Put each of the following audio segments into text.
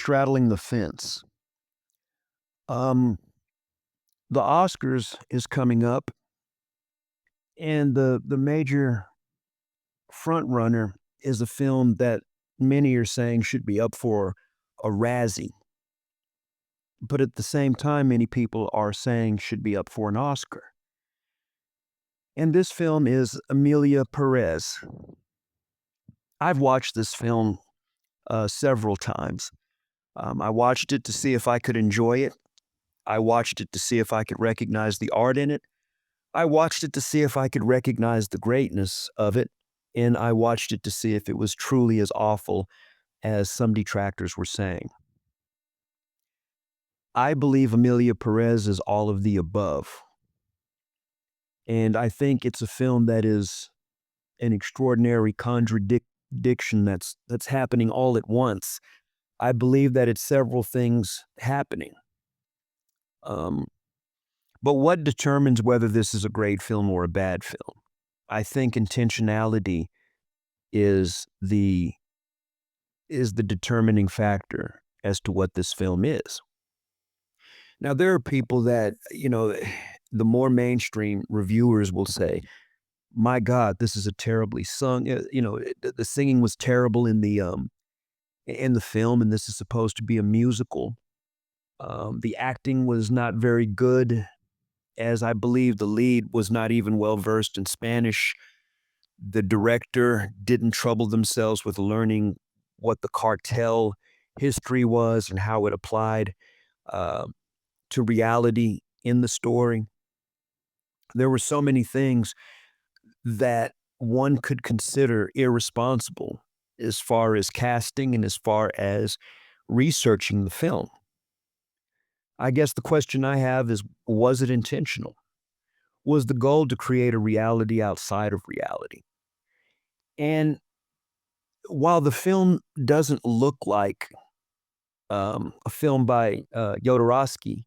straddling the fence. Um, the Oscars is coming up, and the major front runner is a film that many are saying should be up for a Razzie, but at the same time, many people are saying should be up for an Oscar. And this film is Emilia Perez. I've watched this film several times. I watched it to see if I could enjoy it. I watched it to see if I could recognize the art in it. I watched it to see if I could recognize the greatness of it. And I watched it to see if it was truly as awful as some detractors were saying. I believe Emilia Perez is all of the above. And I think it's a film that is an extraordinary contradiction that's happening all at once. I believe that it's several things happening. But what determines whether this is a great film or a bad film? I think intentionality is the determining factor as to what this film is. Now, there are people that, the more mainstream reviewers will say, my God, this is a terribly sung, the singing was terrible in the film, and this is supposed to be a musical. The acting was not very good, as I believe the lead was not even well versed in Spanish. The director didn't trouble themselves with learning what the cartel history was and how it applied uh, to reality in the story. There were so many things that one could consider irresponsible as far as casting and as far as researching the film. I guess the question I have is, was it intentional? Was the goal to create a reality outside of reality? And while the film doesn't look like a film by Jodorowsky,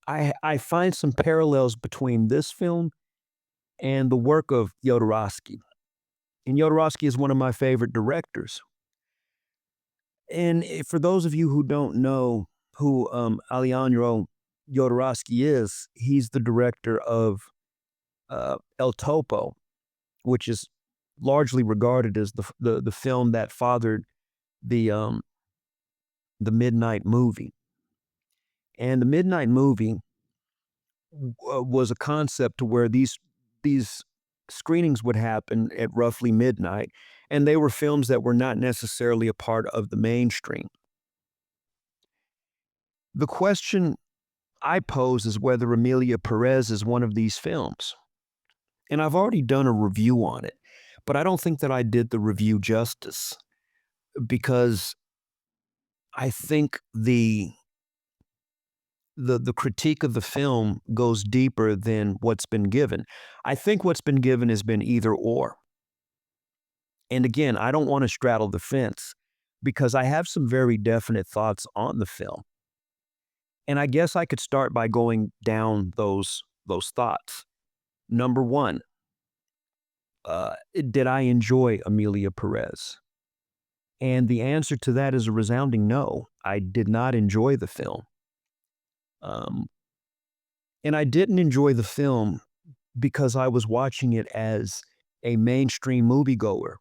I find some parallels between this film and the work of Jodorowsky. And Jodorowsky is one of my favorite directors. And for those of you who don't know who Alejandro Jodorowsky is, he's the director of El Topo, which is largely regarded as the film that fathered the Midnight Movie. And the Midnight Movie was a concept to where these screenings would happen at roughly midnight, and they were films that were not necessarily a part of the mainstream. The question I pose is whether Emilia Perez is one of these films. And I've already done a review on it, but I don't think that I did the review justice, because I think the critique of the film goes deeper than what's been given. I think what's been given has been either or. And again, I don't want to straddle the fence because I have some very definite thoughts on the film. And I guess I could start by going down those thoughts. Number one, did I enjoy Emilia Perez? And the answer to that is a resounding no. I did not enjoy the film. And I didn't enjoy the film because I was watching it as a mainstream moviegoer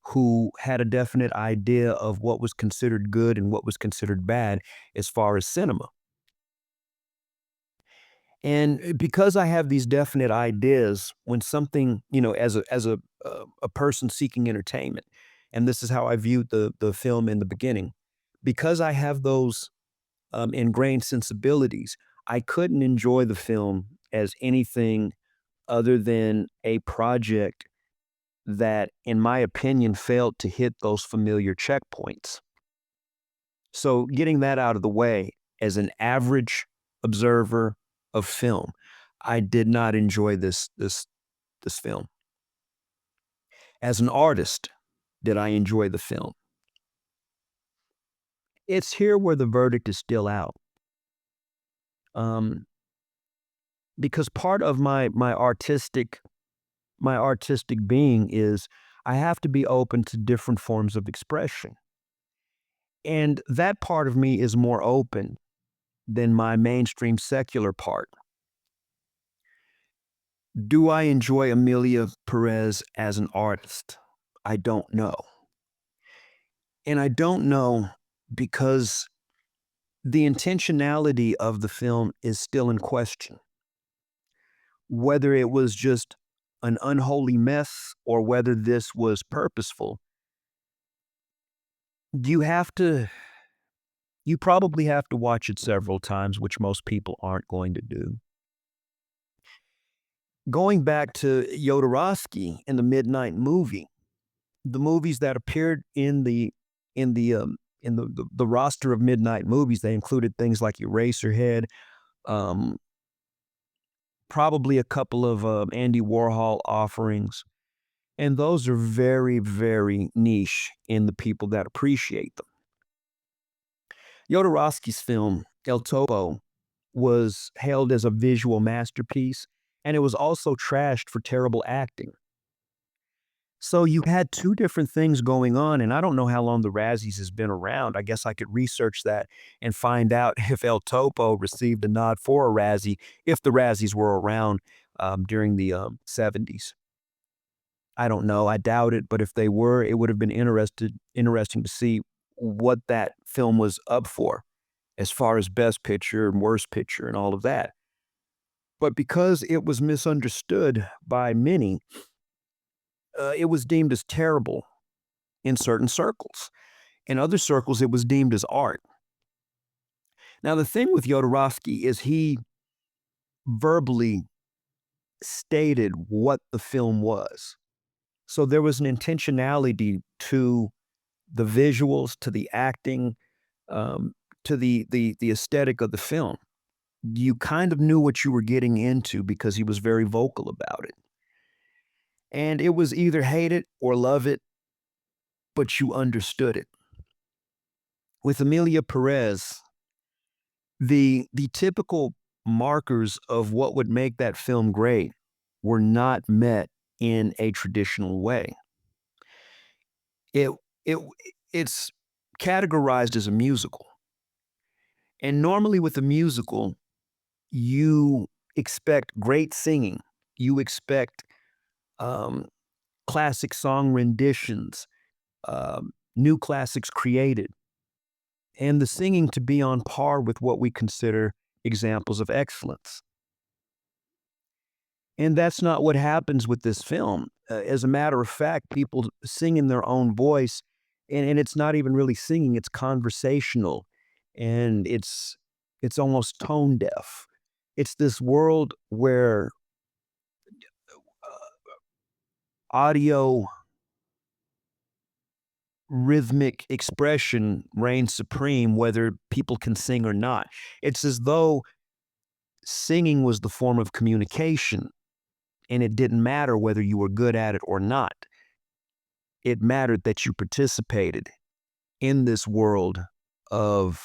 who had a definite idea of what was considered good and what was considered bad as far as cinema. And because I have these definite ideas, when something, as a person seeking entertainment, and this is how I viewed the film in the beginning, because I have those ingrained sensibilities, I couldn't enjoy the film as anything other than a project that, in my opinion, failed to hit those familiar checkpoints. So getting that out of the way, as an average observer of film, I did not enjoy this film. As an artist, did I enjoy the film? It's here where the verdict is still out. Because part of my artistic being is I have to be open to different forms of expression. And that part of me is more open than my mainstream secular part. Do I enjoy Emilia Perez as an artist? I don't know. And I don't know because the intentionality of the film is still in question. Whether it was just an unholy mess or whether this was purposeful, you have to, you probably have to watch it several times, which most people aren't going to do. Going back to Jodorowsky and the Midnight Movie, the movies that appeared in the the roster of Midnight movies, they included things like Eraserhead, um, probably a couple of Andy Warhol offerings, and those are very, very niche in the people that appreciate them. Jodorowsky's film El Topo was hailed as a visual masterpiece, and it was also trashed for terrible acting. So you had 2 different things going on, and I don't know how long the Razzies has been around. I guess I could research that and find out if El Topo received a nod for a Razzie, if the Razzies were around, during the, '70s. I don't know, I doubt it, but if they were, it would have been interesting to see what that film was up for, as far as Best Picture and Worst Picture and all of that. But because it was misunderstood by many, it was deemed as terrible in certain circles. In other circles, it was deemed as art. Now, the thing with Jodorowsky is he verbally stated what the film was. So there was an intentionality to the visuals, to the acting, to the aesthetic of the film. You kind of knew what you were getting into because he was very vocal about it. And it was either hate it or love it, but you understood it. With Emilia Perez, the typical markers of what would make that film great were not met in a traditional way. It it it's categorized as a musical. And normally with a musical, you expect great singing. You expect um, classic song renditions, new classics created, and the singing to be on par with what we consider examples of excellence. And that's not what happens with this film. As a matter of fact, people sing in their own voice, and it's not even really singing, it's conversational, and it's almost tone deaf. It's this world where audio rhythmic expression reigns supreme whether people can sing or not. It's as though singing was the form of communication, and it didn't matter whether you were good at it or not. It mattered that you participated in this world of,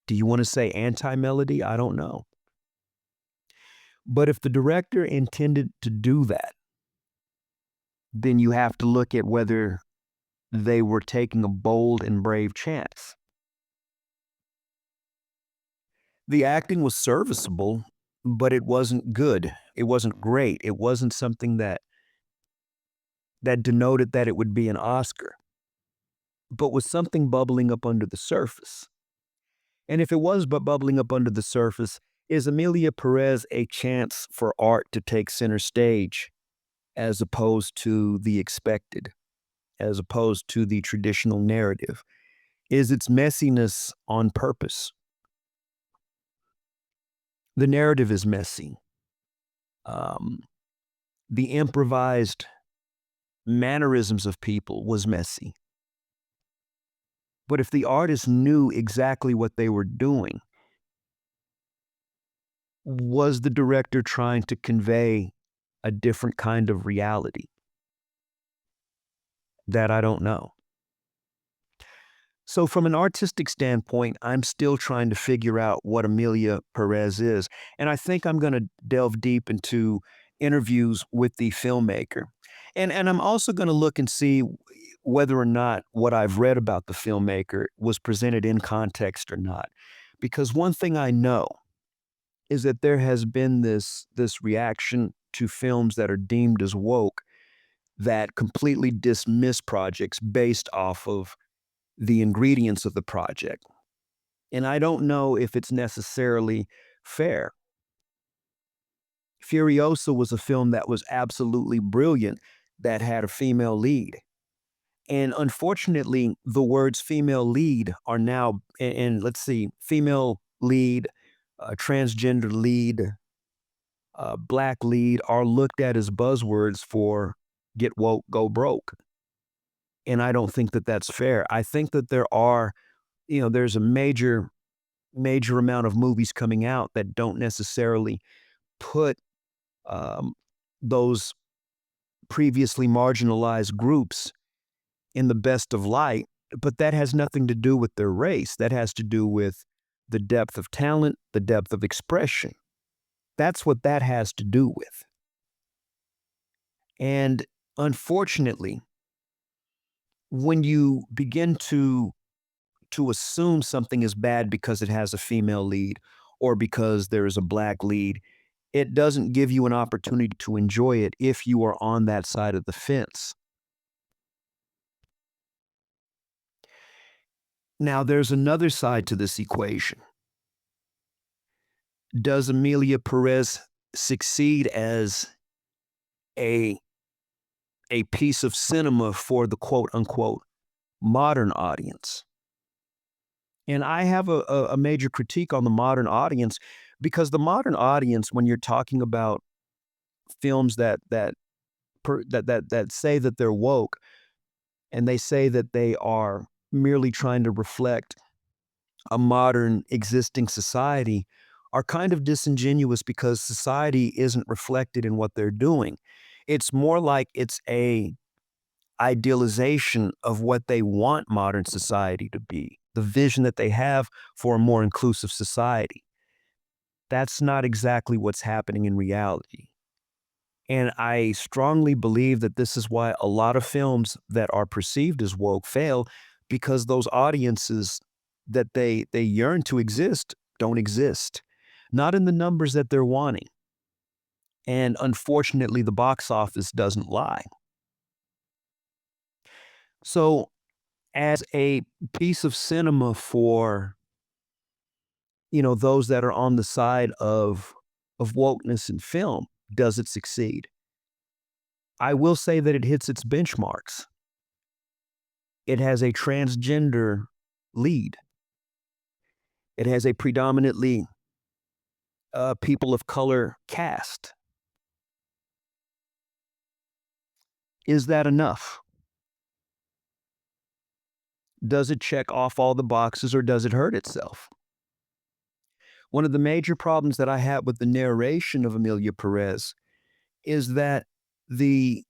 do you want to say anti-melody? I don't know. But if the director intended to do that, then you have to look at whether they were taking a bold and brave chance. The acting was serviceable, but it wasn't good. It wasn't great. It wasn't something that denoted that it would be an Oscar, but was something bubbling up under the surface. And if it was but bubbling up under the surface, is Emilia Perez a chance for art to take center stage as opposed to the expected, as opposed to the traditional narrative? Is its messiness on purpose? The narrative is messy. Um, the improvised mannerisms of people was messy. But if the artist knew exactly what they were doing, was the director trying to convey a different kind of reality? That I don't know. So from an artistic standpoint, I'm still trying to figure out what Emilia Perez is. And I think I'm going to delve deep into interviews with the filmmaker. And I'm also going to look and see whether or not what I've read about the filmmaker was presented in context or not. Because one thing I know is that there has been this reaction to films that are deemed as woke that completely dismiss projects based off of the ingredients of the project. And I don't know if it's necessarily fair. Furiosa was a film that was absolutely brilliant that had a female lead. And unfortunately, the words female lead are now, and let's see, female lead, transgender lead, black lead are looked at as buzzwords for get woke, go broke. And I don't think that that's fair. I think that there's a major amount of movies coming out that don't necessarily put um, those previously marginalized groups in the best of light, but that has nothing to do with their race. That has to do with the depth of talent, the depth of expression. That's what that has to do with. And unfortunately, when you begin to assume something is bad because it has a female lead or because there is a black lead, it doesn't give you an opportunity to enjoy it if you are on that side of the fence. Now, there's another side to this equation. Does Emilia Perez succeed as a a piece of cinema for the quote unquote modern audience? And I have a major critique on the modern audience because the modern audience, when you're talking about films that say that they're woke and they say that they are merely trying to reflect a modern existing society, are kind of disingenuous because society isn't reflected in what they're doing. It's more like it's a idealization of what they want modern society to be, the vision that they have for a more inclusive society. That's not exactly what's happening in reality. And I strongly believe that this is why a lot of films that are perceived as woke fail because those audiences that they yearn to exist don't exist. Not in the numbers that they're wanting. And unfortunately, the box office doesn't lie. So, as a piece of cinema for, those that are on the side of wokeness in film, does it succeed? I will say that it hits its benchmarks. It has a transgender lead. It has a predominantly people of color cast. Is that enough? Does it check off all the boxes or does it hurt itself? One of the major problems that I have with the narration of Emilia Perez is that the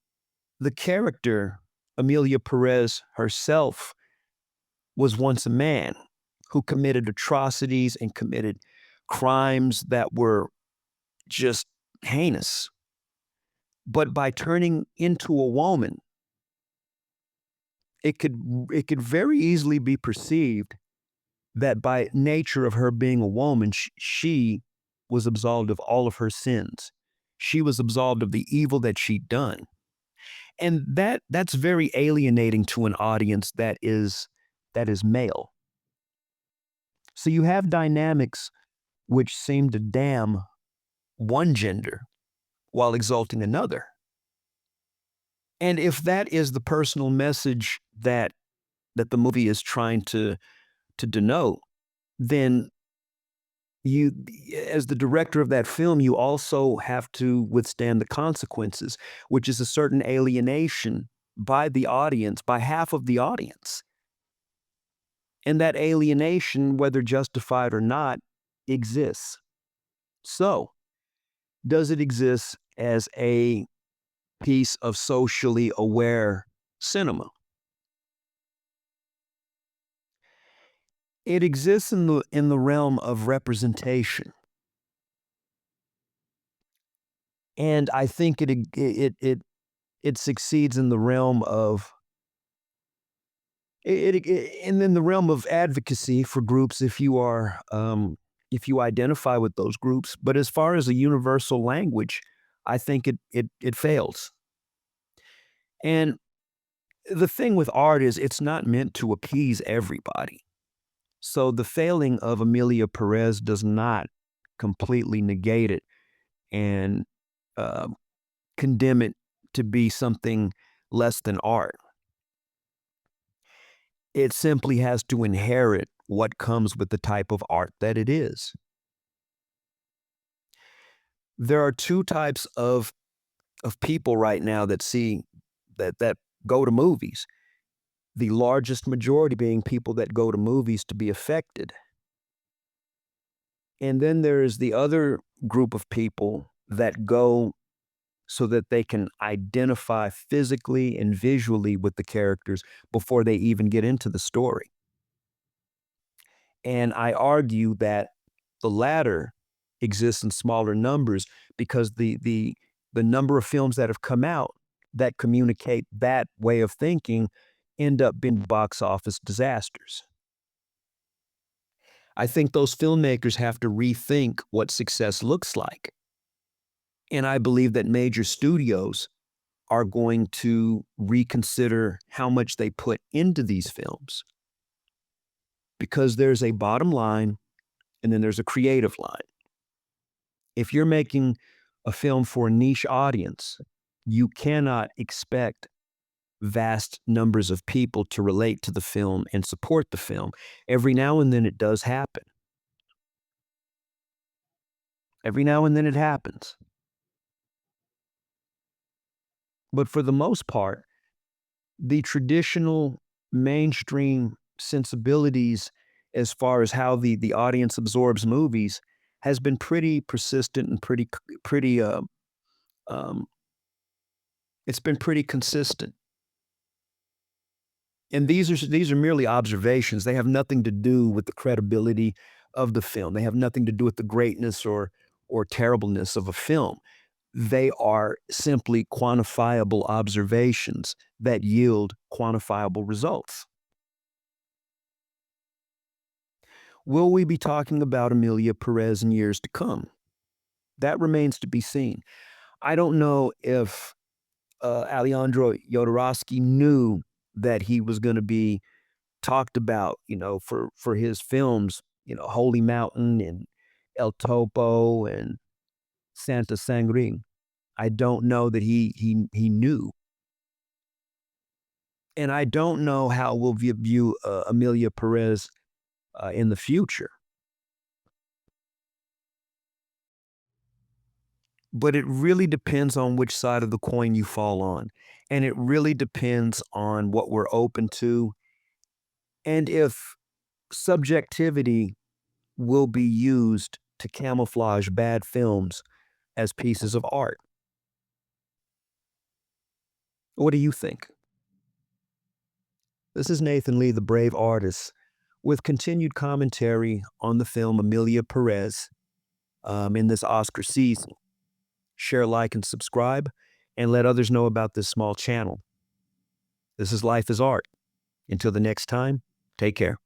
the character Emilia Perez herself was once a man who committed atrocities and committed crimes that were just heinous. But by turning into a woman, it could very easily be perceived that by nature of her being a woman, she was absolved of all of her sins. She was absolved of the evil that she'd done. And that's very alienating to an audience that is male. So you have dynamics which seem to damn one gender while exalting another. And if that is the personal message that the movie is trying to denote, then you as the director of that film, you also have to withstand the consequences, which is a certain alienation by the audience, by half of the audience. And that alienation, whether justified or not, exists. So, does it exist as a piece of socially aware cinema? It exists in the realm of representation, and I think it succeeds in the realm of And in the realm of advocacy for groups, if you identify with those groups, but as far as a universal language, I think it fails. And the thing with art is it's not meant to appease everybody. So the failing of Emilia Perez does not completely negate it and uh, condemn it to be something less than art. It simply has to inherit what comes with the type of art that it is. There are two types of people right now that see that go to movies. The largest majority being people that go to movies to be affected. And then there's the other group of people that go so that they can identify physically and visually with the characters before they even get into the story. And I argue that the latter exists in smaller numbers because the number of films that have come out that communicate that way of thinking end up being box office disasters. I think those filmmakers have to rethink what success looks like. And I believe that major studios are going to reconsider how much they put into these films because there's a bottom line and then there's a creative line. If you're making a film for a niche audience, you cannot expect vast numbers of people to relate to the film and support the film. Every now and then it does happen. Every now and then it happens. But for the most part, the traditional mainstream sensibilities as far as how the audience absorbs movies has been pretty persistent and pretty um, it's been pretty consistent. And these are merely observations. They have nothing to do with the credibility of the film. They have nothing to do with the greatness or terribleness of a film. They are simply quantifiable observations that yield quantifiable results. Will we be talking about Emilia Perez in years to come? That remains to be seen. I don't know if Alejandro Jodorowsky knew that he was going to be talked about, for his films, Holy Mountain and El Topo and Santa Sangre. I don't know that he knew, and I don't know how we'll view Emilia Perez in the future. But it really depends on which side of the coin you fall on, and it really depends on what we're open to, and if subjectivity will be used to camouflage bad films as pieces of art. What do you think? This is Nathan Lee, the brave artist, with continued commentary on the film Emilia Perez in this Oscar season. Share, like, and subscribe, and let others know about this small channel. This is Life is Art. Until the next time, take care.